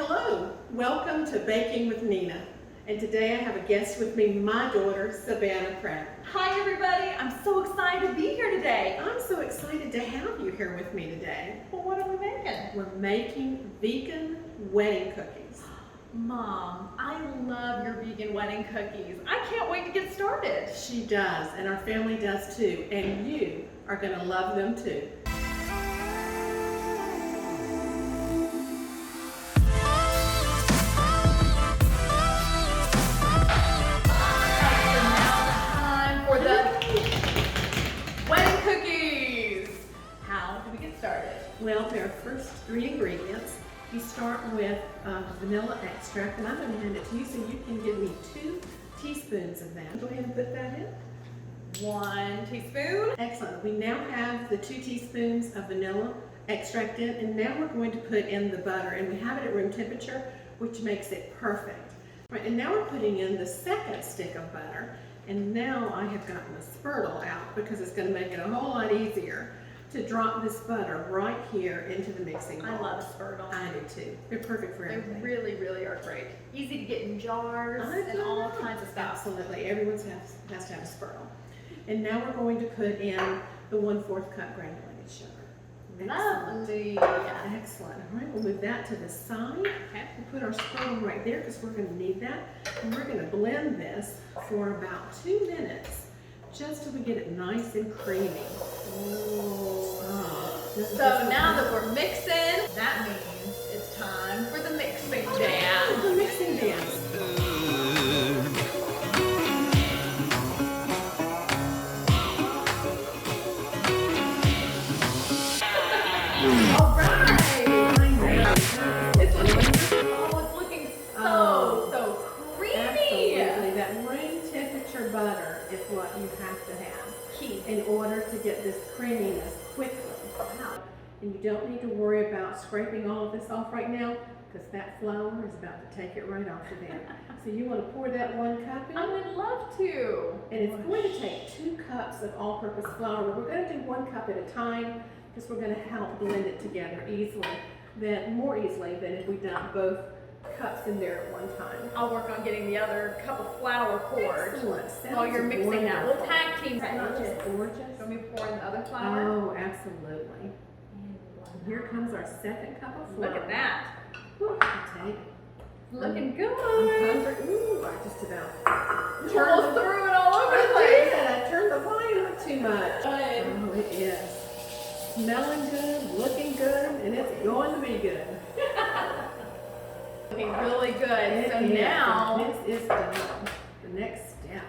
Hello, welcome to Baking with Nena. And today I have a guest with me, my daughter, Savannah Pratt. Hi everybody, I'm so excited to be here today. I'm so excited to have you here with me today. Well, what are we making? We're making vegan wedding cookies. Mom, I love your vegan wedding cookies. I can't wait to get started. She does, and our family does too, and you are going to love them too. Well, there are first three ingredients. You start with vanilla extract, and I'm going to hand it to you so you can give me 2 teaspoons of that. Go ahead and put that in. 1 teaspoon. Excellent. We now have the 2 teaspoons of vanilla extract in, and now we're going to put in the butter, and we have it at room temperature, which makes it perfect. Right, and now we're putting in the second stick of butter, and now I have gotten the spurtle out because it's going to make it a whole lot easier to drop this butter right here into the mixing bowl. I love spurtle. I do too. They're perfect for everything. They really, really are great. Easy to get in jars and all kinds of stuff. Absolutely. Everyone has to have a spurtle. And now we're going to put in the 1/4 cup granulated sugar. Lovely. Excellent. All right, we'll move that to the side. Okay. We'll put our spurtle right there because we're going to need that. And we're going to blend this for about 2 minutes just till we get it nice and creamy. So now that we're mixing, that means it's time for the mixing dance. The mixing dance. All right. It's looking so creamy. Absolutely. That room temperature butter is what you have to have in order to get this creaminess quickly. Wow. And you don't need to worry about scraping all of this off right now because that flour is about to take it right off of there. So you want to pour that 1 cup in. I would love to. And it's going to take 2 cups of all-purpose flour. We're going to do 1 cup at a time because we're going to help blend it together more easily than if we dump both cups in there at one time. I'll work on getting the other cup of flour poured. Excellent. While you're mixing that. We'll tag team Isn't that just gorgeous? So we pour in the other flour. Oh, absolutely. Here comes our 2nd cup of flour. Look at that. Woo, take it. Looking good. I'm hungry. Ooh, I just about Almost threw it all over the place. I turned the volume up too much. Good. Oh, it is. Smelling good, looking good, and it's going to be good. Looking really good. So It is. now, This is done. The next step.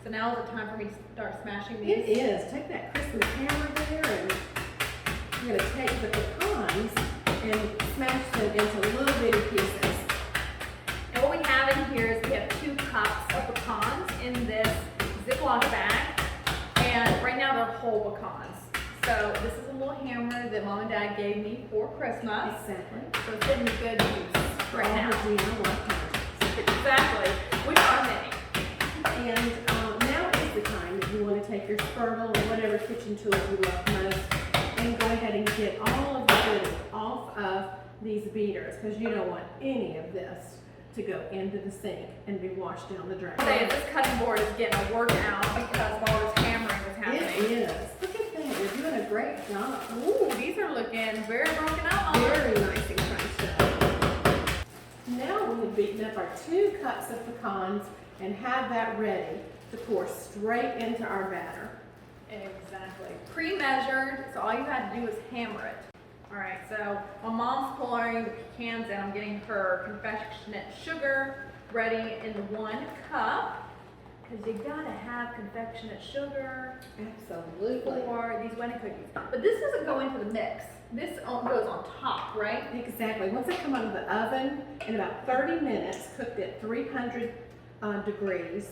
so now is it time for me to start smashing these? It is. Take that Christmas hammer there and you're going to take the pecans and smash them into little bitty pieces. And what we have in here is we have 2 cups of pecans in this Ziploc bag. And right now they're whole pecans. So this is a little hammer that Mom and Dad gave me for Christmas. Exactly. So it's getting good use right now. Exactly. Which are many. And now is the time that you want to take your spurtle or whatever kitchen tools you love most and go ahead and get all of the goodies off of these beaters because you don't want any of this to go into the sink and be washed down the drain. Say this cutting board is getting a workout because of all this hammering is happening. It is. Look at that. You're doing a great job. Ooh, these are looking very broken out. Very nice and crunched up. Now we have beaten up our 2 cups of pecans and have that ready to pour straight into our batter. Exactly. Pre-measured, so all you had to do is hammer it. All right, so my mom's pouring the pecans in. I'm getting her confectionate sugar ready in 1 cup. Because you gotta have confectionate sugar Absolutely. for these wedding cookies. But this doesn't go into the mix. This goes on top, right? Exactly. Once they come out of the oven in about 30 minutes, cooked at 300 degrees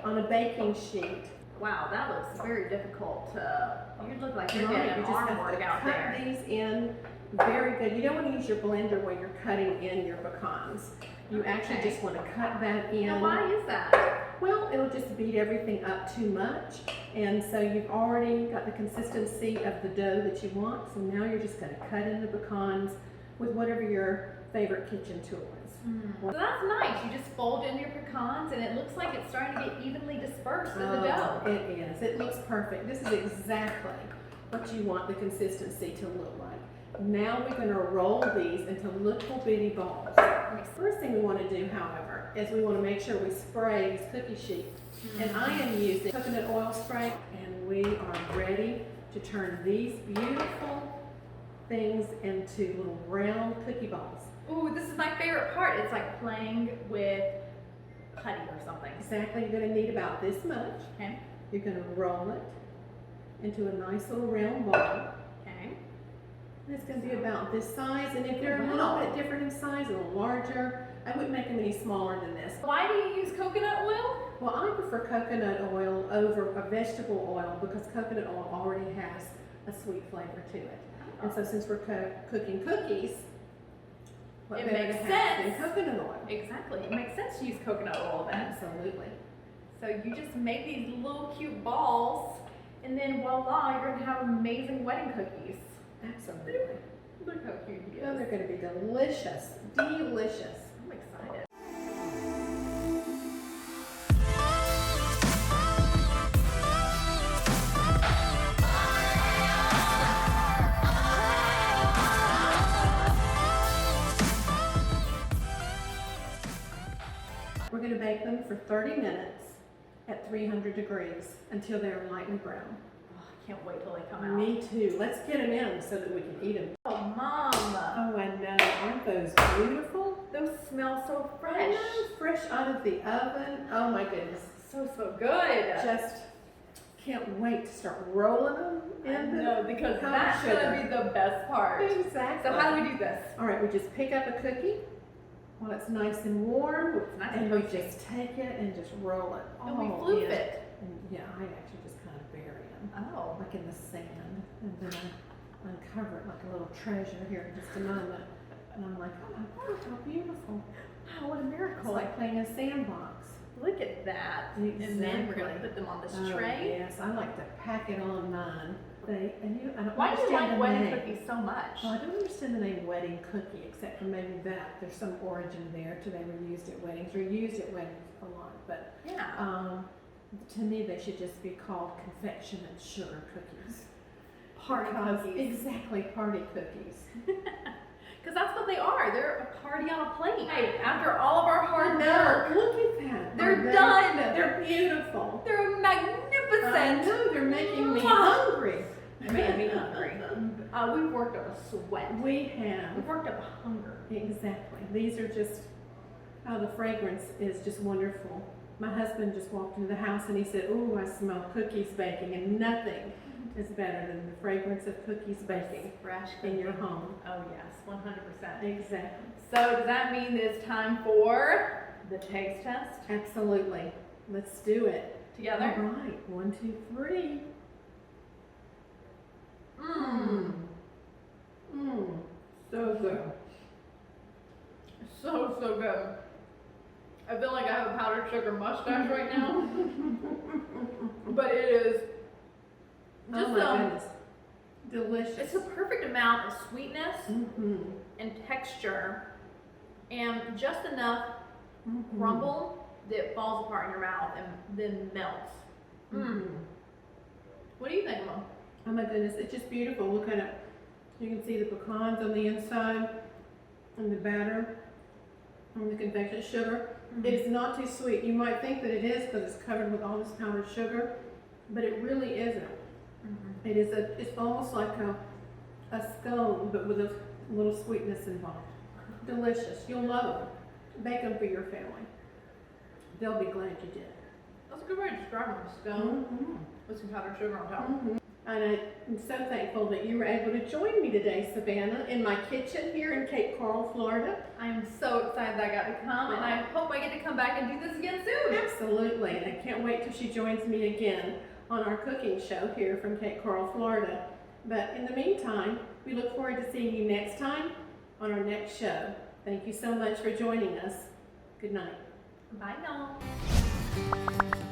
on a baking sheet. Wow, that looks very difficult to, you look like you're Right, getting you an just arm have to workout cut there. these in very good. You don't want to use your blender when you're cutting in your pecans. You actually Okay. just want to cut that in. Now, why is that? Well, it'll just beat everything up too much. And so you've already got the consistency of the dough that you want. So now you're just going to cut in the pecans with whatever your favorite kitchen tool is. So that's nice. You just fold in your pecans and it looks like it's starting to get evenly dispersed in the dough. It is. It looks perfect. This is exactly what you want the consistency to look like. Now we're going to roll these into little bitty balls. First thing we want to do, however, is we want to make sure we spray these cookie sheets. And I am using coconut oil spray, and we are ready to turn these beautiful things into little round cookie balls. Ooh, this is my favorite part. It's like playing with putty or something. Exactly. You're going to need about this much. Okay. You're going to roll it into a nice little round ball. Okay. And it's going to be about this size, and if they're a little bit different in size, a little larger, I wouldn't make them any smaller than this. Why do you use coconut oil? Well, I prefer coconut oil over a vegetable oil because coconut oil already has a sweet flavor to it. And so since we're cooking cookies, what It better makes to have sense. than coconut oil? Exactly. It makes sense to use coconut oil then. Absolutely. So you just make these little cute balls, and then voila, you're gonna have amazing wedding cookies. Absolutely. Look how cute he Oh, is. they're going to be delicious. Delicious. I'm excited. We're going to bake them for 30 minutes at 300 degrees until they're lightly brown. Oh, I can't wait till they come out. Me too. Let's get them in so that we can eat them. Oh, Mom, Oh, I know. Aren't those beautiful? those smell so I fresh. know. Fresh out of the oven. Oh my goodness. So good. Just can't wait to start rolling them in the No, because powdered that's sugar. gonna be the best part. Exactly. So how do we do this? All right, we just pick up a cookie while it's nice and warm, It's nice and and we toasty. just take it and just roll it. And we all floof in. it. And yeah, I actually just kind of bury them, Oh. like in the sand, and then I uncover it like a little treasure here in just a moment. And I'm like, oh my God, how beautiful. Wow, what a It's miracle. like playing a sandbox. Look at that. And then we're gonna Exactly. put them on this Oh, tray. yes, I like to pack it on mine. I don't Why do you understand like the wedding name. cookies so much? Well, I don't understand the name wedding cookie, except for maybe that there's some origin there to they were used at weddings, or used at weddings a lot. But Yeah. to me, they should just be called confectionate sugar cookies. Party Because- cookies. Exactly, party cookies. Because that's what they are. They're a party on a plate. Hey, after all of our hard work, Look at that. They're Are they- done. They're beautiful. they're I magnificent. know, they're making me Mwah. hungry. They made me hungry. We've worked up a sweat. We have. We've worked up a hunger. Exactly. These are just, the fragrance is just wonderful. My husband just walked into the house and he said, "Ooh, I smell cookies baking," and nothing is better than the fragrance of cookies baking Fresh in your home. Oh yes, 100%. Exactly. So does that mean that it's time for the taste test Absolutely. Let's do it. together? All right. 1, 2, 3. Mmm. Mmm. So good. So good. I feel like I have a powdered sugar mustache right now. But it is just Oh my goodness. Delicious. it's a perfect amount of sweetness Mm-hmm. and texture and just enough Mm-hmm. crumble that falls apart in your mouth and then melts. Mm-hmm. What do you think, Mom? Oh my goodness, it's just beautiful. Look at it. You can see the pecans on the inside and the batter and the confectionate sugar. It is not too sweet. You might think that it is because it's covered with all this powdered sugar, but it really isn't. It is it's almost like a scone, but with a little sweetness involved. Delicious. You'll love them. Bake them for your family. They'll be glad you did. That's a good way to describe them. Scone with some powdered sugar on top. And I'm so thankful that you were able to join me today, Savannah, in my kitchen here in Cape Coral, Florida. I am so excited that I got to come, and I hope I get to come back and do this again soon. Absolutely, and I can't wait till she joins me again on our cooking show here from Cape Coral, Florida. But in the meantime, we look forward to seeing you next time on our next show. Thank you so much for joining us. Good night. Bye, y'all.